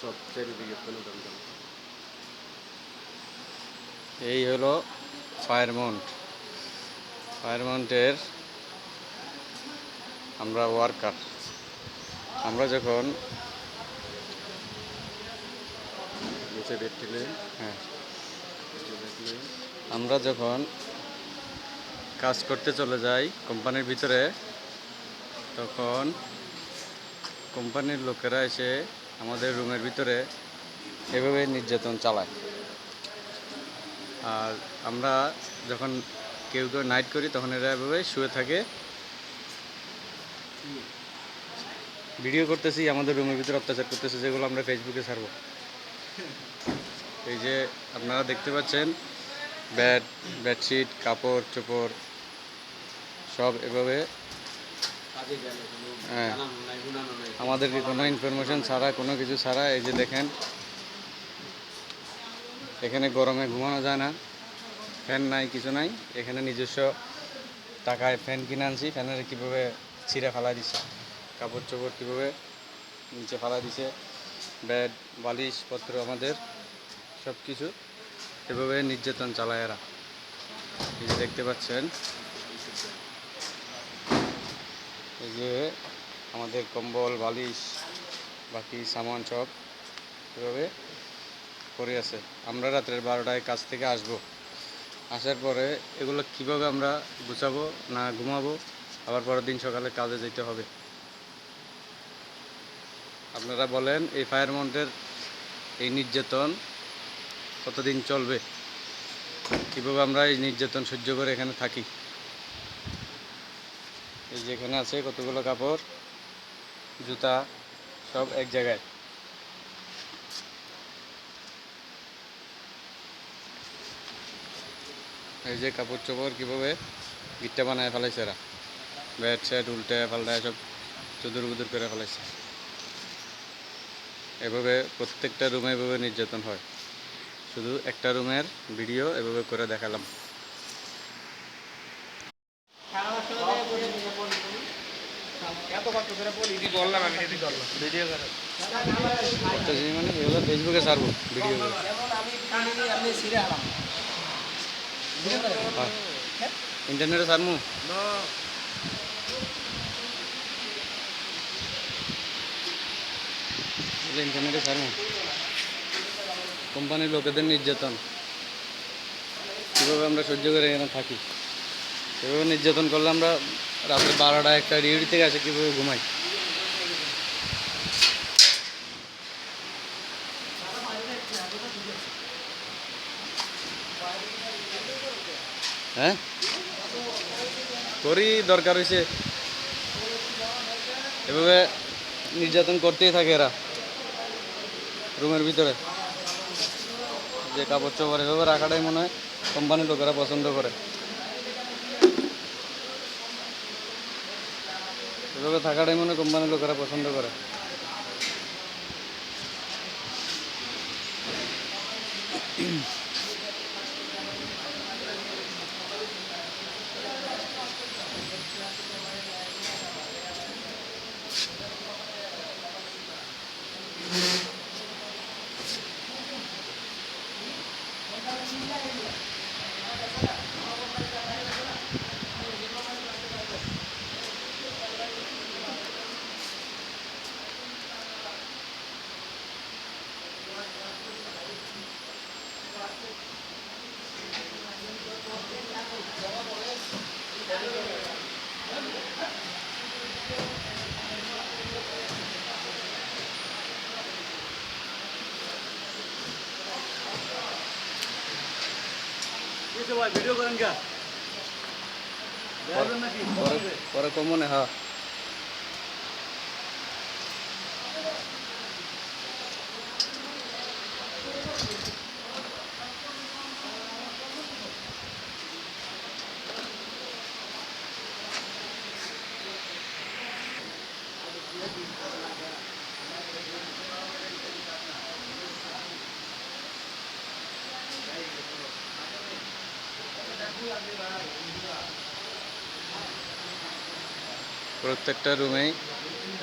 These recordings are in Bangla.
সব চারিদিকে পেলোটান। এই হলো ফায়ারমাউন্ট। ফায়ারমাউন্টের আমরা ওয়ার্কার। আমরা যখন নিচে দেখলে হ্যাঁ দেখলে আমরা যখন কাজ করতে চলে যাই কোম্পানির ভিতরে, তখন কোম্পানির লোকেরা এসে আমাদের রুমের ভিতরে এভাবে নির্যাতন চালায়। আর আমরা যখন কেউ কেউ নাইট করি তখন এরা এভাবে শুয়ে থাকে। ভিডিও করতেছি, আমাদের রুমের ভিতরে অত্যাচার করতেছে, যেগুলো আমরা ফেসবুকে ছাড়বো। এই যে আপনারা দেখতে পাচ্ছেন, বেডশিট, কাপড় চোপড় সব এভাবে। হ্যাঁ, আমাদেরকে কোনো ইনফরমেশন ছাড়া, কোনো কিছু ছাড়া। এই যে দেখেন, এখানে গরমে ঘুমানো যায় না, ফ্যান নাই, কিছু নাই। এখানে নিজস্ব টাকায় ফ্যান কিনে আনছি। ফ্যানের কীভাবে ছিঁড়ে ফেলা দিছে, কাপড় চোপড় কীভাবে নিচে ফেলা দিছে, বেড বালিশপত্র আমাদের সব কিছু এভাবে নির্যাতন চালায় এরা। এই যে দেখতে পাচ্ছেন, এই যে আমাদের কম্বল বালিশ বাকি সামান সব এভাবে পড়ে আছে। আমরা রাত্রের 12টায় কাজ থেকে আসবো, আসার পরে এগুলো কীভাবে আমরা গুছাবো না ঘুমাবো, আবার পরের দিন সকালে কাজে যেতে হবে। আপনারা বলেন, এই ফায়ারমাউন্টের এই নির্যাতন কতদিন চলবে? কীভাবে আমরা এই নির্যাতন সহ্য করে এখানে থাকি? এই যে এখানে আছে কতগুলো কাপড়, জুতা সব এক জায়গায়। এই যে কাপড় চোপড় কীভাবে গিট্টা বানায় ফেলাইছে এরা, বেড সেট উল্টে পাল্টায় সব চুদুর বুদুর করে ফেলাইছে। এভাবে প্রত্যেকটা রুমে এভাবে নির্যাতন হয়। শুধু একটা রুমের ভিডিও এভাবে করে দেখালাম। মানে এগুলো ফেসবুকে ছাড়বো ভিডিও করে। ইন্টারনেটে ছাড়বো। ইন্টারনেটে ছাড়বো। কোম্পানির লোকেদের নির্যাতন কীভাবে আমরা সহ্য করে এখানে থাকি, এভাবে নির্যাতন করলে আমরা রাত্রে 12টা 1টা ডিউটি থেকে আসে কীভাবে ঘুমাই। হ্যাঁ, করি, দরকার হয়েছে। এভাবে নির্যাতন করতেই থাকে এরা রুমের ভিতরে। যে কাপড় চোপড় এভাবে রাখাটাই মনে হয় কোম্পানির লোকেরা পছন্দ করে। এভাবে থাকাটাই মনে হয় কোম্পানির লোকেরা পছন্দ করে। ভিডিও করেন কা পরে কমনে। হ্যাঁ, প্রত্যেকটা রুমেই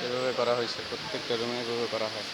এভাবে করা হয়েছে, প্রত্যেকটা রুমে এভাবে করা হয়।